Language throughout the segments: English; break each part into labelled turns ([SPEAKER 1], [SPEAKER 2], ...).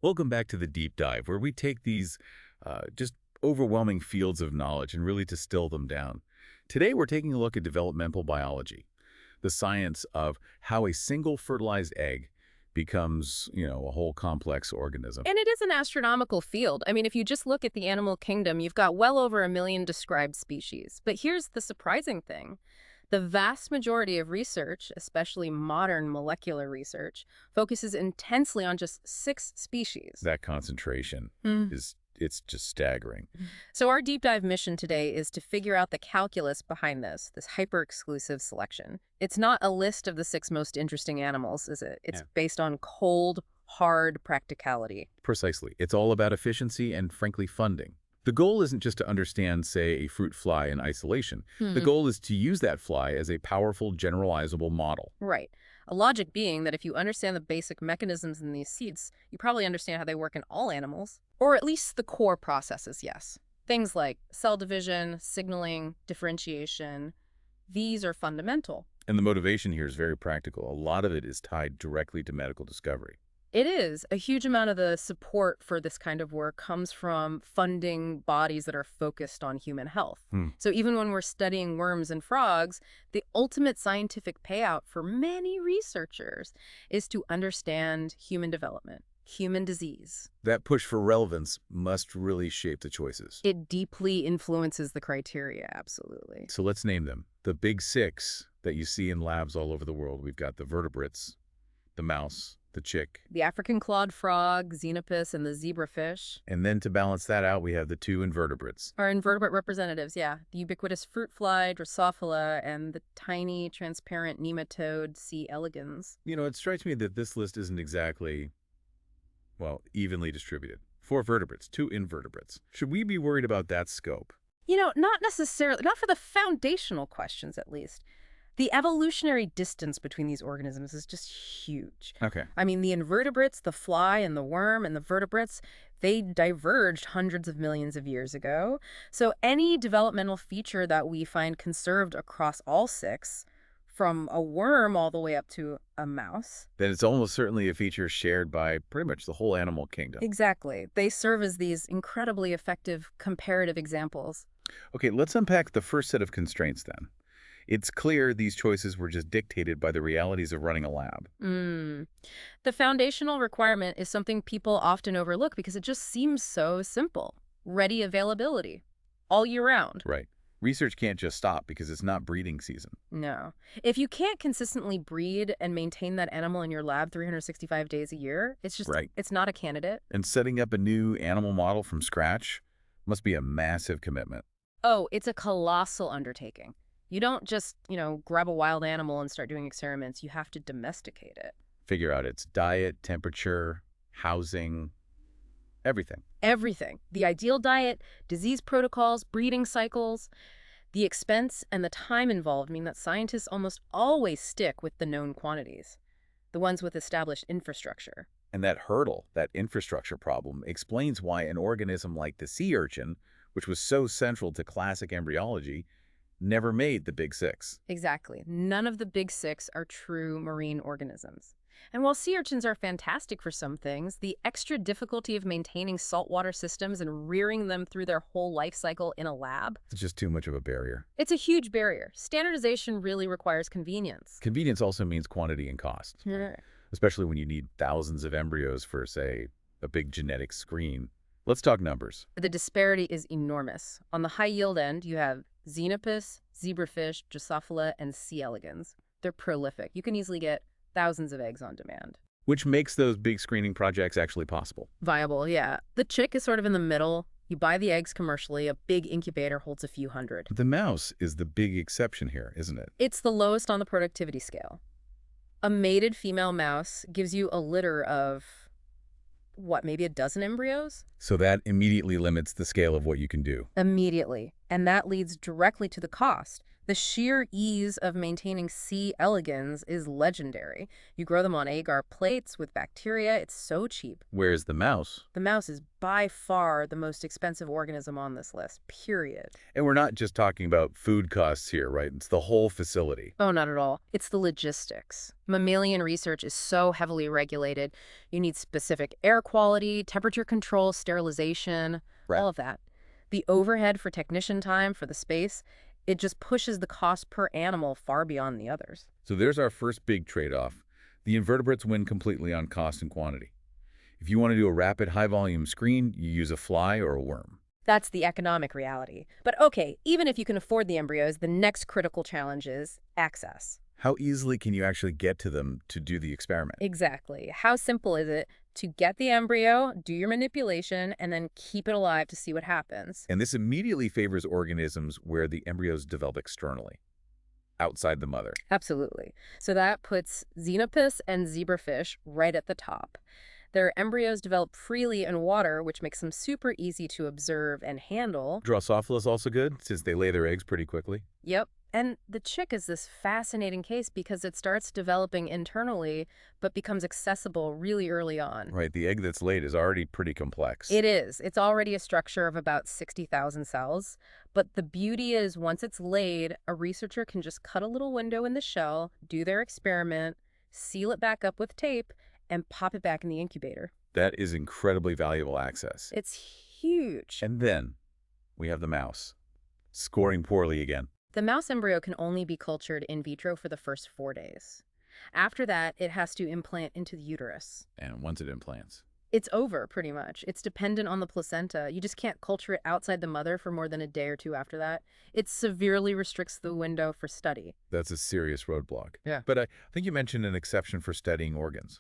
[SPEAKER 1] Welcome back to the deep dive, where we take these just overwhelming fields of knowledge and really distill them down. Today, we're taking a look at developmental biology, the science of how a single fertilized egg becomes, a whole complex organism.
[SPEAKER 2] And it is an astronomical field. I mean, if you just look at the animal kingdom, you've got well over 1 million described species. But here's the surprising thing. The vast majority of research, especially modern molecular research, focuses intensely on just 6 species.
[SPEAKER 1] That concentration it's just staggering.
[SPEAKER 2] So our deep dive mission today is to figure out the calculus behind this hyper-exclusive selection. It's not a list of the 6 most interesting animals, is it? It's based on cold, hard practicality.
[SPEAKER 1] Precisely. It's all about efficiency and, frankly, funding. The goal isn't just to understand, say, a fruit fly in isolation. The goal is to use that fly as a powerful, generalizable model.
[SPEAKER 2] Right. A logic being that if you understand the basic mechanisms in these seeds, you probably understand how they work in all animals. Or at least the core processes, yes. Things like cell division, signaling, differentiation. These are fundamental.
[SPEAKER 1] And the motivation here is very practical. A lot of it is tied directly to medical discovery.
[SPEAKER 2] It is. A huge amount of the support for this kind of work comes from funding bodies that are focused on human health. So even when we're studying worms and frogs, the ultimate scientific payout for many researchers is to understand human development, human disease.
[SPEAKER 1] That push for relevance must really shape the choices.
[SPEAKER 2] It deeply influences the criteria, absolutely.
[SPEAKER 1] So let's name them. The big 6 that you see in labs all over the world. We've got the vertebrates, the mouse, the chick.
[SPEAKER 2] The African clawed frog, Xenopus, and the zebrafish.
[SPEAKER 1] And then to balance that out, we have the 2 invertebrates.
[SPEAKER 2] Our invertebrate representatives, yeah. The ubiquitous fruit fly, Drosophila, and the tiny, transparent nematode, C. elegans.
[SPEAKER 1] It strikes me that this list isn't exactly, evenly distributed. 4 vertebrates, 2 invertebrates. Should we be worried about that scope?
[SPEAKER 2] Not necessarily, not for the foundational questions, at least. The evolutionary distance between these organisms is just huge.
[SPEAKER 1] Okay.
[SPEAKER 2] I mean, the invertebrates, the fly and the worm and the vertebrates, they diverged hundreds of millions of years ago. So any developmental feature that we find conserved across all 6, from a worm all the way up to a mouse.
[SPEAKER 1] Then it's almost certainly a feature shared by pretty much the whole animal kingdom.
[SPEAKER 2] Exactly. They serve as these incredibly effective comparative examples.
[SPEAKER 1] Okay, let's unpack the first set of constraints then. It's clear these choices were just dictated by the realities of running a lab.
[SPEAKER 2] The foundational requirement is something people often overlook because it just seems so simple. Ready availability. All year round.
[SPEAKER 1] Right. Research can't just stop because it's not breeding season.
[SPEAKER 2] No. If you can't consistently breed and maintain that animal in your lab 365 days a year, it's not a candidate.
[SPEAKER 1] And setting up a new animal model from scratch must be a massive commitment.
[SPEAKER 2] Oh, it's a colossal undertaking. You don't just, grab a wild animal and start doing experiments. You have to domesticate it.
[SPEAKER 1] Figure out its diet, temperature, housing, everything.
[SPEAKER 2] Everything. The ideal diet, disease protocols, breeding cycles. The expense and the time involved mean that scientists almost always stick with the known quantities, the ones with established infrastructure.
[SPEAKER 1] And that hurdle, that infrastructure problem, explains why an organism like the sea urchin, which was so central to classic embryology, never made the big 6.
[SPEAKER 2] Exactly. None of the big 6 are true marine organisms. And while sea urchins are fantastic for some things, the extra difficulty of maintaining saltwater systems and rearing them through their whole life cycle in a lab.
[SPEAKER 1] It's just too much of a barrier.
[SPEAKER 2] It's a huge barrier. Standardization really requires convenience.
[SPEAKER 1] Convenience also means quantity and cost, especially when you need thousands of embryos for, say, a big genetic screen. Let's talk numbers.
[SPEAKER 2] The disparity is enormous. On the high-yield end, you have Xenopus, zebrafish, Drosophila, and C. elegans. They're prolific. You can easily get thousands of eggs on demand.
[SPEAKER 1] Which makes those big screening projects actually possible.
[SPEAKER 2] Viable, yeah. The chick is sort of in the middle. You buy the eggs commercially. A big incubator holds a few hundred.
[SPEAKER 1] But the mouse is the big exception here, isn't it?
[SPEAKER 2] It's the lowest on the productivity scale. A mated female mouse gives you a litter of, maybe a dozen embryos?
[SPEAKER 1] So that immediately limits the scale of what you can do.
[SPEAKER 2] Immediately. And that leads directly to the cost. The sheer ease of maintaining C. elegans is legendary. You grow them on agar plates with bacteria. It's so cheap.
[SPEAKER 1] Whereas the mouse.
[SPEAKER 2] The mouse is by far the most expensive organism on this list, period.
[SPEAKER 1] And we're not just talking about food costs here, right? It's the whole facility.
[SPEAKER 2] Oh, not at all. It's the logistics. Mammalian research is so heavily regulated. You need specific air quality, temperature control, sterilization,
[SPEAKER 1] Right.
[SPEAKER 2] all of that. The overhead for technician time for the space, it just pushes the cost per animal far beyond the others.
[SPEAKER 1] So there's our first big trade-off. The invertebrates win completely on cost and quantity. If you want to do a rapid, high-volume screen, you use a fly or a worm.
[SPEAKER 2] That's the economic reality. But okay, even if you can afford the embryos, the next critical challenge is access.
[SPEAKER 1] How easily can you actually get to them to do the experiment?
[SPEAKER 2] Exactly. How simple is it to get the embryo, do your manipulation, and then keep it alive to see what happens?
[SPEAKER 1] And this immediately favors organisms where the embryos develop externally, outside the mother.
[SPEAKER 2] Absolutely. So that puts Xenopus and zebrafish right at the top. Their embryos develop freely in water, which makes them super easy to observe and handle.
[SPEAKER 1] Drosophila is also good, since they lay their eggs pretty quickly.
[SPEAKER 2] Yep. And the chick is this fascinating case because it starts developing internally, but becomes accessible really early on.
[SPEAKER 1] Right, the egg that's laid is already pretty complex.
[SPEAKER 2] It is. It's already a structure of about 60,000 cells. But the beauty is once it's laid, a researcher can just cut a little window in the shell, do their experiment, seal it back up with tape, and pop it back in the incubator.
[SPEAKER 1] That is incredibly valuable access.
[SPEAKER 2] It's huge.
[SPEAKER 1] And then we have the mouse, scoring poorly again.
[SPEAKER 2] The mouse embryo can only be cultured in vitro for the first 4 days. After that, it has to implant into the uterus.
[SPEAKER 1] And once it implants.
[SPEAKER 2] It's over, pretty much. It's dependent on the placenta. You just can't culture it outside the mother for more than a day or two after that. It severely restricts the window for study.
[SPEAKER 1] That's a serious roadblock.
[SPEAKER 2] Yeah.
[SPEAKER 1] But I think you mentioned an exception for studying organs.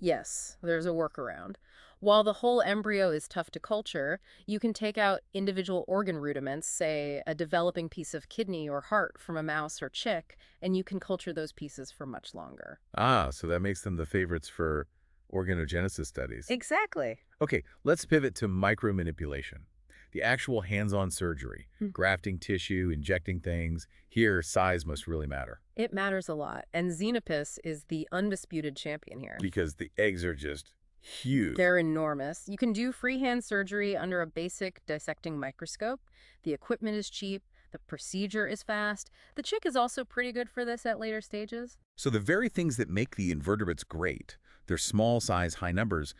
[SPEAKER 2] Yes, there's a workaround. While the whole embryo is tough to culture, you can take out individual organ rudiments, say a developing piece of kidney or heart from a mouse or chick, and you can culture those pieces for much longer.
[SPEAKER 1] Ah, so that makes them the favorites for organogenesis studies.
[SPEAKER 2] Exactly.
[SPEAKER 1] Okay, let's pivot to micromanipulation. The actual hands-on surgery, grafting tissue, injecting things. Here, size must really matter.
[SPEAKER 2] It matters a lot, and Xenopus is the undisputed champion here.
[SPEAKER 1] Because the eggs are just huge.
[SPEAKER 2] They're enormous. You can do freehand surgery under a basic dissecting microscope. The equipment is cheap. The procedure is fast. The chick is also pretty good for this at later stages.
[SPEAKER 1] So the very things that make the invertebrates great, their small size, high numbers,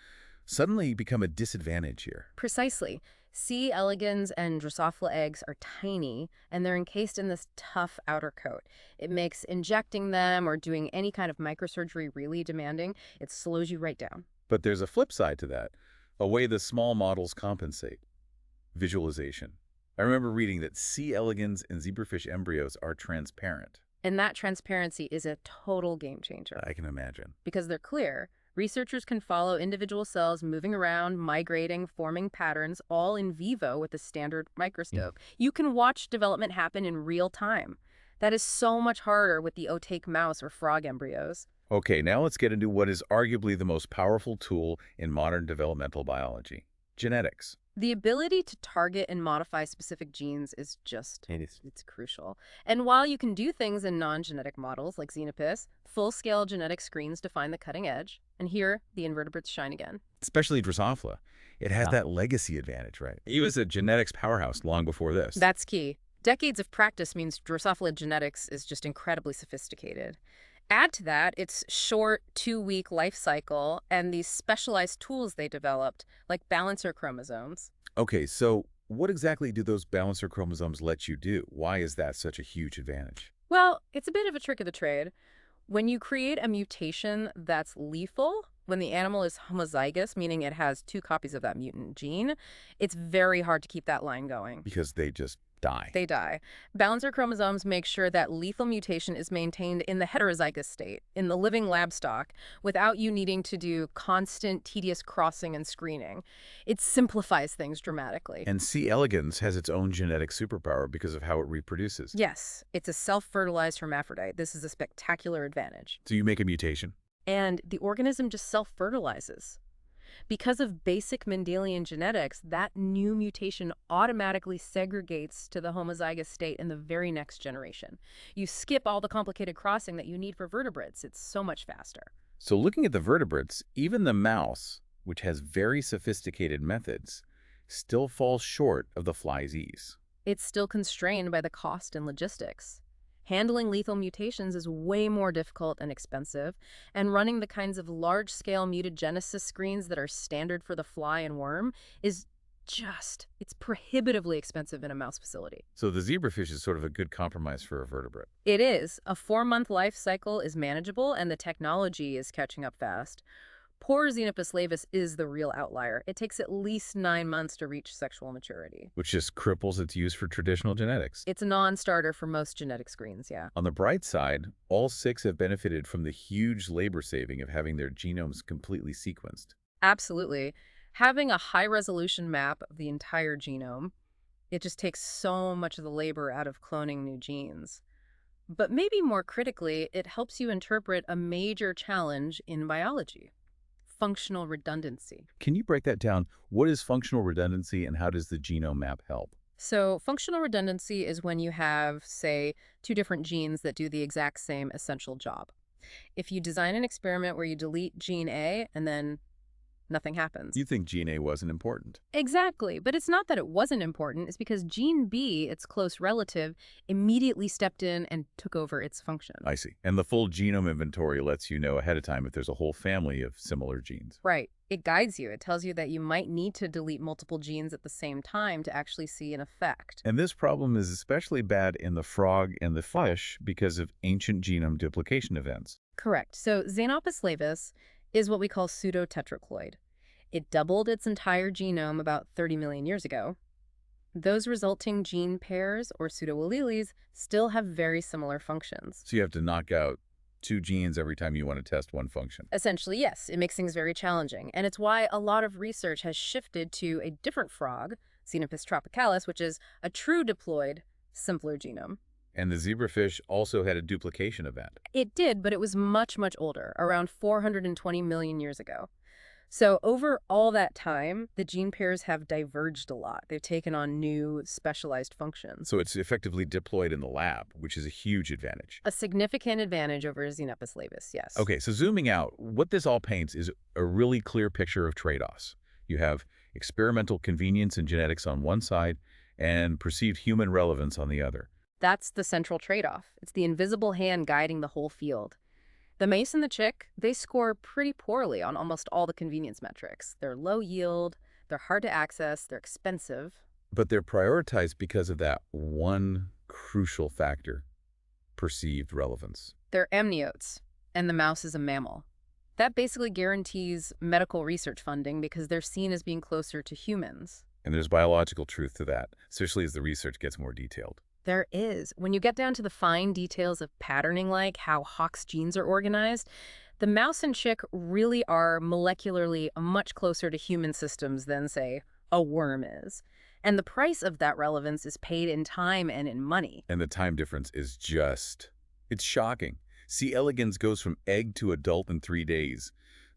[SPEAKER 1] suddenly become a disadvantage here.
[SPEAKER 2] Precisely. C. elegans and Drosophila eggs are tiny, and they're encased in this tough outer coat. It makes injecting them or doing any kind of microsurgery really demanding. It slows you right down.
[SPEAKER 1] But there's a flip side to that, a way the small models compensate. Visualization. I remember reading that C. elegans and zebrafish embryos are transparent.
[SPEAKER 2] And that transparency is a total game changer.
[SPEAKER 1] I can imagine.
[SPEAKER 2] Because they're clear. Researchers can follow individual cells moving around, migrating, forming patterns, all in vivo with a standard microscope. You can watch development happen in real time. That is so much harder with the opaque mouse or frog embryos.
[SPEAKER 1] Okay, now let's get into what is arguably the most powerful tool in modern developmental biology, genetics.
[SPEAKER 2] The ability to target and modify specific genes is just, it's crucial. And while you can do things in non-genetic models like Xenopus, full-scale genetic screens define the cutting edge. And here, the invertebrates shine again.
[SPEAKER 1] Especially Drosophila. It has that legacy advantage, right? He was a genetics powerhouse long before this.
[SPEAKER 2] That's key. Decades of practice means Drosophila genetics is just incredibly sophisticated. Add to that its short 2-week life cycle and these specialized tools they developed, like balancer chromosomes.
[SPEAKER 1] Okay, so what exactly do those balancer chromosomes let you do? Why is that such a huge advantage?
[SPEAKER 2] Well, it's a bit of a trick of the trade. When you create a mutation that's lethal, when the animal is homozygous, meaning it has 2 copies of that mutant gene, it's very hard to keep that line going.
[SPEAKER 1] Because they just die.
[SPEAKER 2] They die. Balancer chromosomes make sure that lethal mutation is maintained in the heterozygous state, in the living lab stock, without you needing to do constant, tedious crossing and screening. It simplifies things dramatically.
[SPEAKER 1] And C. elegans has its own genetic superpower because of how it reproduces.
[SPEAKER 2] Yes, it's a self-fertilized hermaphrodite. This is a spectacular advantage.
[SPEAKER 1] So you make a mutation.
[SPEAKER 2] And the organism just self-fertilizes. Because of basic Mendelian genetics, that new mutation automatically segregates to the homozygous state in the very next generation. You skip all the complicated crossing that you need for vertebrates. It's so much faster.
[SPEAKER 1] So looking at the vertebrates, even the mouse, which has very sophisticated methods, still falls short of the fly's ease.
[SPEAKER 2] It's still constrained by the cost and logistics. Handling lethal mutations is way more difficult and expensive, and running the kinds of large-scale mutagenesis screens that are standard for the fly and worm is it's prohibitively expensive in a mouse facility.
[SPEAKER 1] So the zebrafish is sort of a good compromise for a vertebrate.
[SPEAKER 2] It is. A 4-month life cycle is manageable, and the technology is catching up fast. Poor Xenopus laevis is the real outlier. It takes at least 9 months to reach sexual maturity.
[SPEAKER 1] Which just cripples its use for traditional genetics.
[SPEAKER 2] It's a non-starter for most genetic screens, yeah.
[SPEAKER 1] On the bright side, all 6 have benefited from the huge labor saving of having their genomes completely sequenced.
[SPEAKER 2] Absolutely. Having a high-resolution map of the entire genome, it just takes so much of the labor out of cloning new genes. But maybe more critically, it helps you interpret a major challenge in biology: functional redundancy.
[SPEAKER 1] Can you break that down? What is functional redundancy and how does the genome map help?
[SPEAKER 2] So functional redundancy is when you have, say, 2 different genes that do the exact same essential job. If you design an experiment where you delete gene A and then nothing happens.
[SPEAKER 1] You think gene A wasn't important.
[SPEAKER 2] Exactly, but it's not that it wasn't important. It's because gene B, its close relative, immediately stepped in and took over its function.
[SPEAKER 1] I see. And the full genome inventory lets you know ahead of time if there's a whole family of similar genes.
[SPEAKER 2] Right. It guides you. It tells you that you might need to delete multiple genes at the same time to actually see an effect.
[SPEAKER 1] And this problem is especially bad in the frog and the fish because of ancient genome duplication events.
[SPEAKER 2] Correct. So Xenopus laevis is what we call pseudotetraploid. It doubled its entire genome about 30 million years ago. Those resulting gene pairs, or pseudoalleles, still have very similar functions.
[SPEAKER 1] So you have to knock out 2 genes every time you want to test one function.
[SPEAKER 2] Essentially, yes. It makes things very challenging. And it's why a lot of research has shifted to a different frog, Xenopus tropicalis, which is a true diploid, simpler genome.
[SPEAKER 1] And the zebrafish also had a duplication event.
[SPEAKER 2] It did, but it was much, much older, around 420 million years ago. So over all that time, the gene pairs have diverged a lot. They've taken on new, specialized functions.
[SPEAKER 1] So it's effectively diploid in the lab, which is a huge advantage.
[SPEAKER 2] A significant advantage over Xenopus laevis, yes.
[SPEAKER 1] Okay, so zooming out, what this all paints is a really clear picture of trade-offs. You have experimental convenience and genetics on one side and perceived human relevance on the other.
[SPEAKER 2] That's the central trade-off. It's the invisible hand guiding the whole field. The mace and the chick, they score pretty poorly on almost all the convenience metrics. They're low yield, they're hard to access, they're expensive.
[SPEAKER 1] But they're prioritized because of that one crucial factor: perceived relevance.
[SPEAKER 2] They're amniotes, and the mouse is a mammal. That basically guarantees medical research funding because they're seen as being closer to humans.
[SPEAKER 1] And there's biological truth to that, especially as the research gets more detailed.
[SPEAKER 2] There is. When you get down to the fine details of patterning, like how Hox's genes are organized, the mouse and chick really are molecularly much closer to human systems than, say, a worm is. And the price of that relevance is paid in time and in money.
[SPEAKER 1] And the time difference is it's shocking. C. elegans goes from egg to adult in 3 days.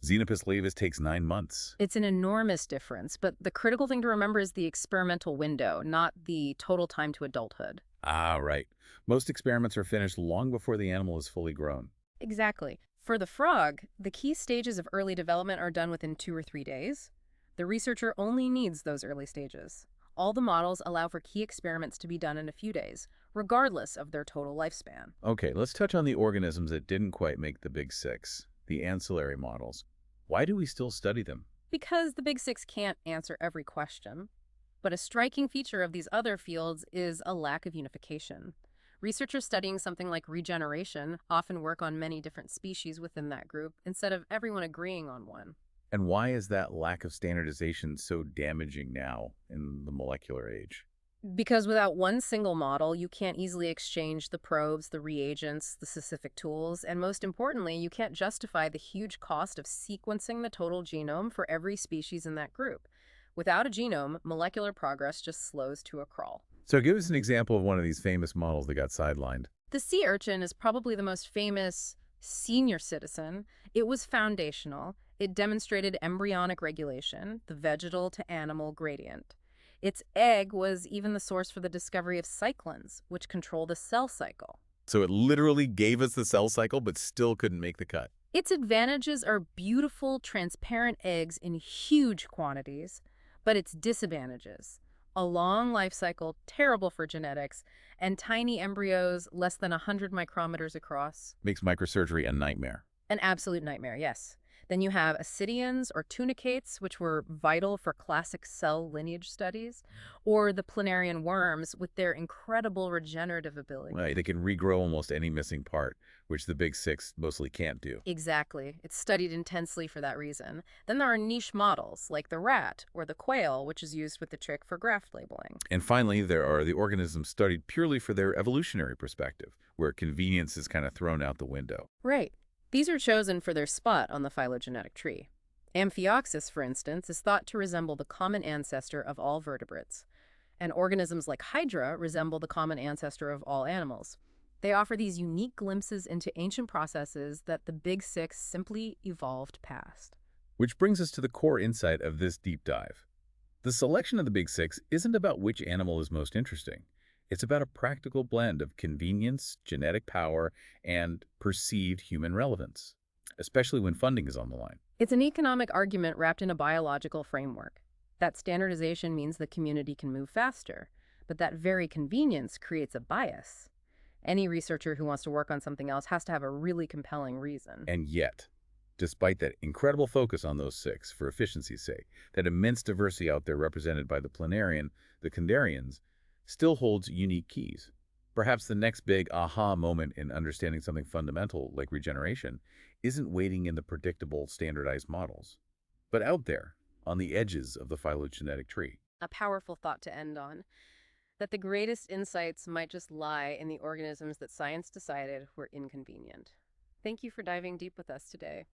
[SPEAKER 1] Xenopus laevis takes 9 months.
[SPEAKER 2] It's an enormous difference, but the critical thing to remember is the experimental window, not the total time to adulthood.
[SPEAKER 1] Ah, right. Most experiments are finished long before the animal is fully grown.
[SPEAKER 2] Exactly. For the frog, the key stages of early development are done within 2 or 3 days. The researcher only needs those early stages. All the models allow for key experiments to be done in a few days, regardless of their total lifespan.
[SPEAKER 1] Okay, let's touch on the organisms that didn't quite make the big 6, the ancillary models. Why do we still study them?
[SPEAKER 2] Because the big 6 can't answer every question. But a striking feature of these other fields is a lack of unification. Researchers studying something like regeneration often work on many different species within that group instead of everyone agreeing on one.
[SPEAKER 1] And why is that lack of standardization so damaging now in the molecular age?
[SPEAKER 2] Because without one single model, you can't easily exchange the probes, the reagents, the specific tools, and most importantly, you can't justify the huge cost of sequencing the total genome for every species in that group. Without a genome, molecular progress just slows to a crawl.
[SPEAKER 1] So give us an example of one of these famous models that got sidelined.
[SPEAKER 2] The sea urchin is probably the most famous senior citizen. It was foundational, It demonstrated embryonic regulation, the vegetal to animal gradient. Its egg was even the source for the discovery of cyclins, which control the cell cycle.
[SPEAKER 1] So it literally gave us the cell cycle, but still couldn't make the cut.
[SPEAKER 2] Its advantages are beautiful, transparent eggs in huge quantities, but its disadvantages, a long life cycle, terrible for genetics, and tiny embryos less than 100 micrometers across.
[SPEAKER 1] Makes microsurgery a nightmare.
[SPEAKER 2] An absolute nightmare, yes. Then you have ascidians or tunicates, which were vital for classic cell lineage studies, or the planarian worms with their incredible regenerative ability.
[SPEAKER 1] Right, they can regrow almost any missing part, which the big six mostly can't do.
[SPEAKER 2] Exactly. It's studied intensely for that reason. Then there are niche models, like the rat or the quail, which is used with the trick for graft labeling.
[SPEAKER 1] And finally, there are the organisms studied purely for their evolutionary perspective, where convenience is kind of thrown out the window.
[SPEAKER 2] Right. These are chosen for their spot on the phylogenetic tree. Amphioxus, for instance, is thought to resemble the common ancestor of all vertebrates, and organisms like Hydra resemble the common ancestor of all animals. They offer these unique glimpses into ancient processes that the Big Six simply evolved past.
[SPEAKER 1] Which brings us to the core insight of this deep dive. The selection of the big six isn't about which animal is most interesting. It's about a practical blend of convenience, genetic power, and perceived human relevance, especially when funding is on the line.
[SPEAKER 2] It's an economic argument wrapped in a biological framework. That standardization means the community can move faster, but that very convenience creates a bias. Any researcher who wants to work on something else has to have a really compelling reason.
[SPEAKER 1] And yet, despite that incredible focus on those six for efficiency's sake, that immense diversity out there represented by the planarian, the Kundarians, still holds unique keys. Perhaps the next big aha moment in understanding something fundamental like regeneration isn't waiting in the predictable, standardized models, but out there, on the edges of the phylogenetic tree.
[SPEAKER 2] A powerful thought to end on, that the greatest insights might just lie in the organisms that science decided were inconvenient. Thank you for diving deep with us today.